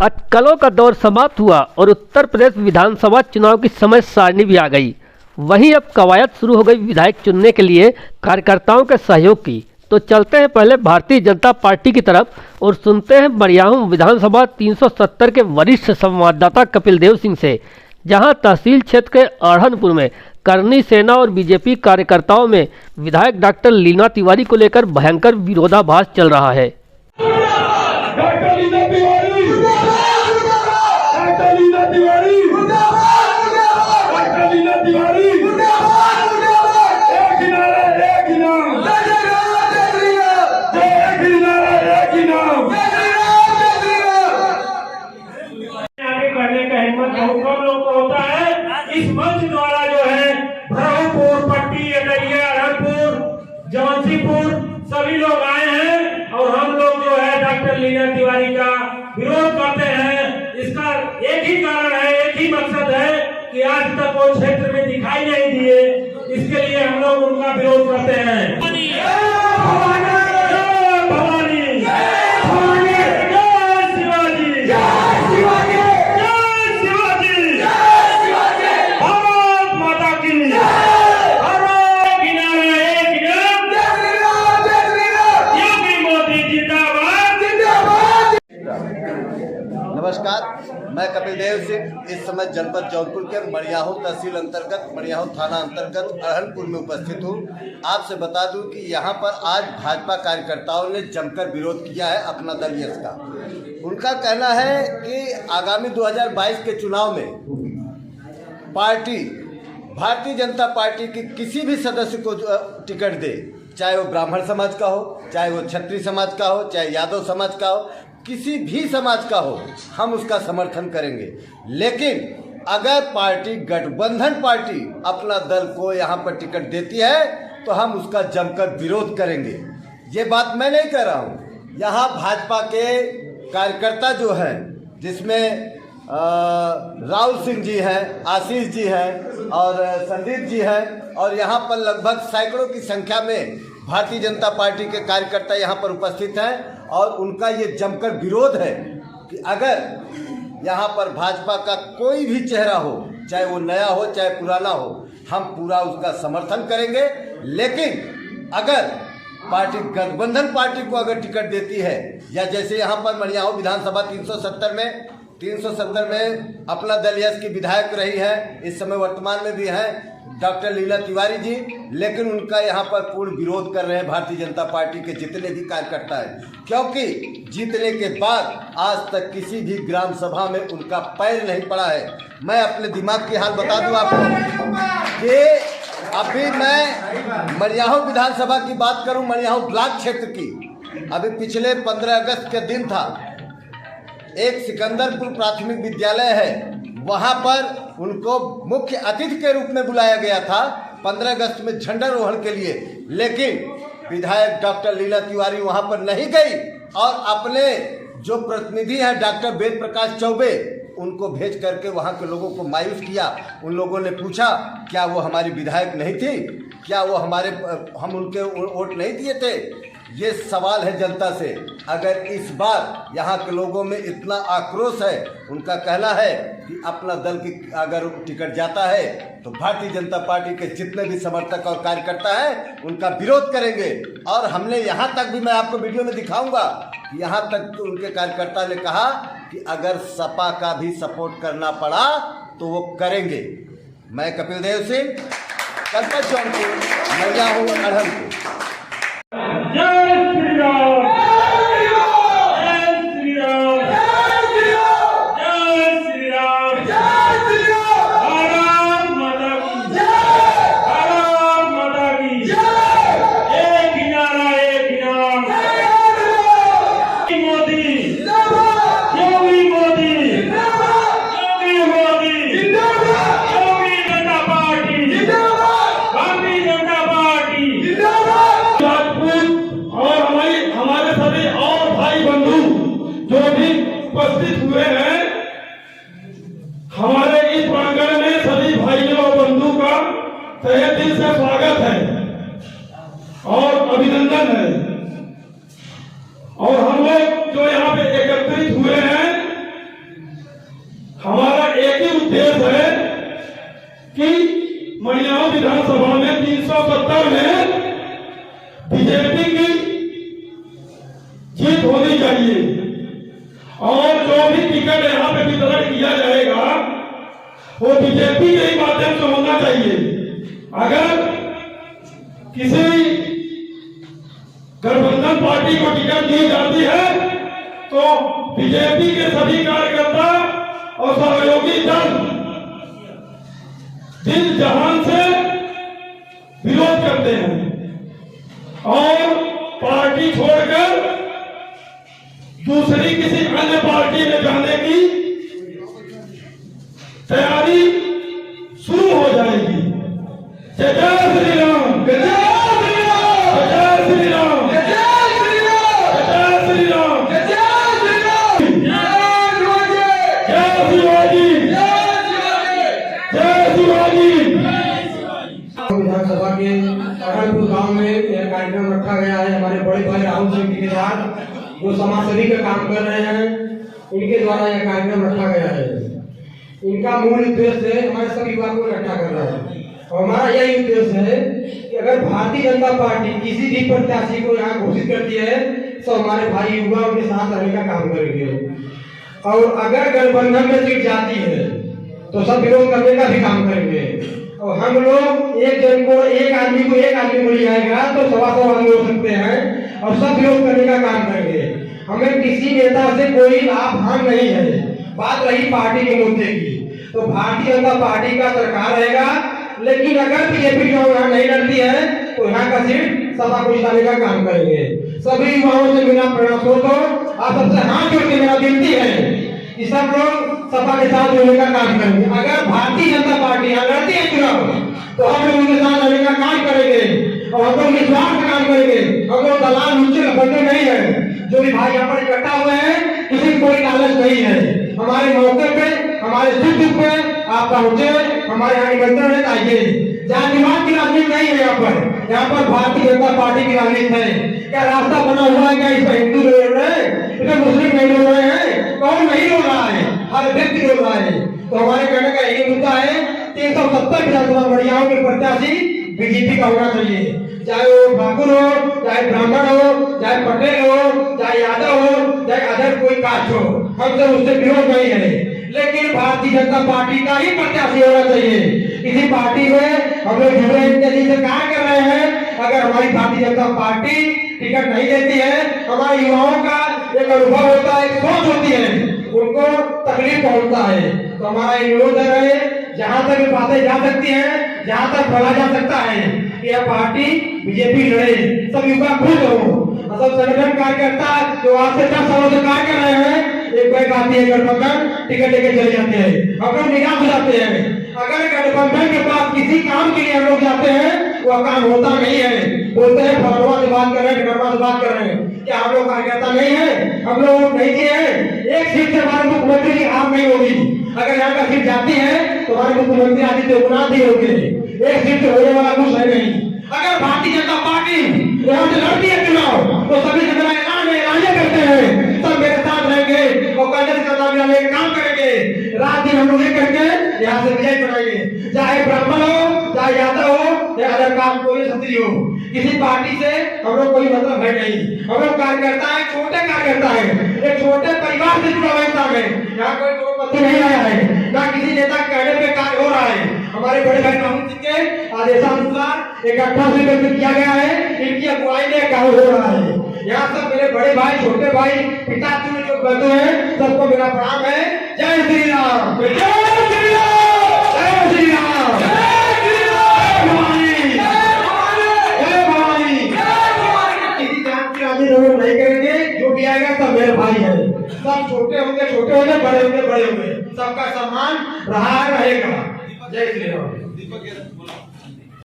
अटकलों का दौर समाप्त हुआ और उत्तर प्रदेश विधानसभा चुनाव की समय सारणी भी आ गई। वहीं अब कवायद शुरू हो गई विधायक चुनने के लिए कार्यकर्ताओं के सहयोग की। तो चलते हैं पहले भारतीय जनता पार्टी की तरफ और सुनते हैं बड़ियाहूं विधानसभा 370 के वरिष्ठ संवाददाता कपिल देव सिंह से, जहां तहसील क्षेत्र के अढ़नपुर में करनी सेना और बीजेपी कार्यकर्ताओं में विधायक डॉक्टर लीना तिवारी को लेकर भयंकर विरोधाभास चल रहा है। इस मंच द्वारा जो है ब्रह्मपुर, पट्टी, अटरिया, अढ़नपुर, जौनसीपुर सभी लोग आए हैं और हम लोग जो है डॉक्टर लीना तिवारी का विरोध करते हैं। इसका एक ही कारण है, एक ही मकसद है कि आज तक वो क्षेत्र में दिखाई नहीं दिए, इसके लिए हम लोग उनका विरोध करते हैं। नमस्कार, मैं कपिल देव सिंह इस समय जनपद जौनपुर के मड़ियाहूं तहसील अंतर्गत मड़ियाहूं थाना अंतर्गत अढ़नपुर में उपस्थित हूं। आपसे बता दूं कि यहां पर आज भाजपा कार्यकर्ताओं ने जमकर विरोध किया है अपना दल यश का। उनका कहना है कि आगामी 2022 के चुनाव में पार्टी भारतीय जनता पार्टी की किसी भी सदस्य को टिकट दे, चाहे वो ब्राह्मण समाज का हो, चाहे वो क्षत्रिय समाज का हो, चाहे यादव समाज का हो, किसी भी समाज का हो, हम उसका समर्थन करेंगे। लेकिन अगर पार्टी गठबंधन पार्टी अपना दल को यहाँ पर टिकट देती है तो हम उसका जमकर विरोध करेंगे। ये बात मैं नहीं कह रहा हूँ, यहाँ भाजपा के कार्यकर्ता जो हैं, जिसमें राहुल सिंह जी हैं, आशीष जी हैं और संदीप जी हैं, और यहाँ पर लगभग सैकड़ों की संख्या में भारतीय जनता पार्टी के कार्यकर्ता यहाँ पर उपस्थित हैं और उनका ये जमकर विरोध है कि अगर यहाँ पर भाजपा का कोई भी चेहरा हो, चाहे वो नया हो चाहे पुराना हो, हम पूरा उसका समर्थन करेंगे। लेकिन अगर पार्टी गठबंधन पार्टी को अगर टिकट देती है, या जैसे यहाँ पर मड़ियाहूं विधानसभा 370 में अपना दल यश की विधायक रही है, इस समय वर्तमान में भी हैं डॉक्टर लीना तिवारी जी, लेकिन उनका यहाँ पर पूर्ण विरोध कर रहे हैं भारतीय जनता पार्टी के जितने भी कार्यकर्ता हैं, क्योंकि जीतने के बाद आज तक किसी भी ग्राम सभा में उनका पैर नहीं पड़ा है। मैं अपने दिमाग की हाल बता दूं आपको कि अभी मैं मड़ियाहूं विधानसभा की बात करूं, मड़ियाहूं ब्लॉक क्षेत्र की, अभी पिछले 15 अगस्त के दिन था, एक सिकंदरपुर प्राथमिक विद्यालय है, वहां पर उनको मुख्य अतिथि के रूप में बुलाया गया था 15 अगस्त में झंडारोहण के लिए। लेकिन विधायक डॉक्टर लीना तिवारी वहां पर नहीं गई और अपने जो प्रतिनिधि हैं डॉक्टर वेद प्रकाश चौबे, उनको भेज करके वहां के लोगों को मायूस किया। उन लोगों ने पूछा क्या वो हमारी विधायक नहीं थी, क्या वो हम उनके वोट नहीं दिए थे। ये सवाल है जनता से। अगर इस बार यहाँ के लोगों में इतना आक्रोश है, उनका कहना है कि अपना दल की अगर टिकट जाता है तो भारतीय जनता पार्टी के जितने भी समर्थक और कार्यकर्ता हैं उनका विरोध करेंगे। और हमने यहाँ तक भी, मैं आपको वीडियो में दिखाऊंगा, यहाँ तक तो उनके कार्यकर्ता ने कहा कि अगर सपा का भी सपोर्ट करना पड़ा तो वो करेंगे। मैं कपिल देव सिंह, जनपद जौनपुर, मड़ियाहूं अढ़नपुर। जय श्री राम, जय श्री राम, जय श्री राम, जय श्री राम, भारत माता की जय, भारत माता की जय। एक ही नारा, एक ही नाम, मोदी जिंदाबाद, योगी मोदी जिंदाबाद, योगी मोदी जिंदाबाद, योगी जनता पार्टी जिंदाबाद, भारतीय जनता पार्टी जिंदाबाद। और हमारे सभी और भाई बंधु जो भी उपस्थित हुए हैं, हमारे इस प्रांगण में सभी भाइयों और बंधु का तहे दिल से स्वागत है और अभिनंदन है। और हम लोग जो यहाँ पे एकत्रित हुए हैं, जीत होनी चाहिए और जो भी टिकट यहाँ पे वितरण किया जाएगा वो बीजेपी के ही माध्यम से होना चाहिए। अगर किसी गठबंधन पार्टी को टिकट दी जाती है तो बीजेपी के सभी कार्यकर्ता और सहयोगी दल दिल जहान से विरोध करते हैं और पार्टी छोड़कर दूसरी किसी अन्य पार्टी में जाने की तैयारी शुरू हो जाएगी। जय जय श्री राम, जय जय श्री राम, जय श्री राम, जय श्री राम, जय श्री राम, जय श्री राम, जय शिवाजी, जय शिवाजी। विधानसभा के अहमपुर गांव में यह कार्यक्रम रखा गया है। हमारे बड़े भाई राहुल सिंह के साथ जो समाजसेवी का काम कर रहे हैं, इनके द्वारा यह कार्यक्रम रखा गया है। इनका मूल उद्देश्य है हमारे सभी युवा को इकट्ठा करना है और हमारा यही उद्देश्य है कि अगर भारतीय जनता पार्टी किसी भी प्रत्याशी को यहाँ घोषित करती है तो हमारे भाई युवा उनके साथ रहने का काम करेंगे और अगर गठबंधन में सीट जाती है तो सब विरोध करने का भी काम करेंगे। और हम लोग एक आदमी को मिल जाएगा तो 125 आदमी हो सकते हैं और सब विरोध करने का काम करेंगे। हमें किसी नेता से कोई लाभ हानि नहीं है। बात रही पार्टी के मुद्दे की, तो भारतीय जनता पार्टी का सरकार रहेगा, लेकिन अगर बीजेपी यहाँ नहीं लड़ती है तो यहाँ का सीट सभा को जिताने का काम करेंगे। सभी युवाओं से मेरा प्रयास हो तो आप सबसे हाथ जोड़ के मेरा विनती है कि सब लोग सपा के साथ जुड़ने का काम करेंगे। अगर भारतीय जनता पार्टी यहाँ लड़ती है चुनाव तो हम लोग उनके साथ रहने का काम करेंगे और हम लोग निस्वार्थ काम करेंगे। हम लोग दलाल नीचे बंदे नहीं है। जो भी भाई यहाँ पर इकट्ठा हुए हैं किसी कोई लालच नहीं है। हमारे मौके पे हमारे सुख दुख पे आप पहुंचे, हमारे यहाँ निमंत्रण है, आइए। जातिवाद की राजनीति नहीं है यहाँ पर भारतीय जनता पार्टी की राजनीति है। क्या रास्ता बना हुआ है? क्या इसमें हिंदू लोग रहे हैं, इसमें मुस्लिम नहीं लोग रहे हैं? कौन नहीं बोल रहा है? हर व्यक्ति बोल रहा है। तो हमारे कहने का यही मुद्दा है 370 विधानसभा बढ़ियाओं के प्रत्याशी बीजेपी का होना चाहिए, चाहे वो ठाकुर हो, चाहे ब्राह्मण हो, चाहे पटेल हो, चाहे यादव हो, चाहे अदर कोई कास्ट हो। हम सब उससे विरोध नहीं है, लेकिन भारतीय जनता पार्टी का ही प्रत्याशी होना चाहिए। किसी पार्टी में हम लोग जुड़े से कार्य कर रहे हैं। अगर हमारी भारतीय जनता पार्टी टिकट नहीं देती है, हमारे युवाओं का एक अनुभव होता है, एक सोच होती है, उनको तकलीफ पहुंचता है। तो हमारा अनुरोध है जहां तक बातें जा सकती हैं, जहां तक बोला जा सकता है कि यह पार्टी बीजेपी लड़े, सब युवा खुश हो। सब संगठन कार्यकर्ता जो आज से 10 सालों से कार्य कर रहे हैं, एक बैग आती है गठबंधन, टिकट लेके चले जाते हैं, हम लोग निराश हो जाते हैं। अगर गठबंधन के पास किसी काम के लिए हम लोग जाते हैं वह काम होता नहीं है। बोलते हैं फलवा से बात कर रहे हैं, ढकरवा से बात कर रहे हैं। क्या हम लोग कार्यकर्ता नहीं है? हम लोग नहीं किए हैं। एक सीट से हमारे मुख्यमंत्री की हार नहीं होगी। अगर यहाँ का सीट जाती है तो हमारे मुख्यमंत्री आदित्यनाथ ही होंगे। एक सीट से होने वाला कुछ है नहीं। अगर भारतीय जनता पार्टी यहाँ से लड़ती है चुनाव तो सभी से मेरा ऐलान करते हैं, सब मेरे साथ रहेंगे और कांग्रेस का काम करेंगे। रात दिन हम लोग ये करके यहाँ से विजय बनाएंगे, चाहे ब्राह्मण हो, चाहे यादव हो, या अदर कास्ट कोई क्षत्रिय हो। किसी पार्टी से हम लोग कोई मतलब है नहीं। हम लोग कार्यकर्ता है, छोटे कार्यकर्ता है, एक छोटे परिवार से जुड़ा हुआ इंसान है। यहाँ कोई करोड़पति नहीं आया है, ना किसी नेता के कहने पे कार्य हो रहा है। हमारे बड़े भाई राहुल सिंह के आदेशानुसार 18 से किया गया है, इनकी अगुवाई में कार्य हो रहा है। यहाँ सब मेरे बड़े भाई, छोटे भाई, पिताजी में जो बैठे हैं, सबको मेरा प्रणाम है। जय श्री राम, जय श्री राम, जय श्री राम, जय श्री राम, जय भवानी। किसी जात की राजनीति हम लोग नहीं करेंगे। जो भी आएगा सब मेरे भाई है। सब छोटे होंगे, बड़े होंगे। सबका सम्मान रहा रहेगा। जय श्री राम।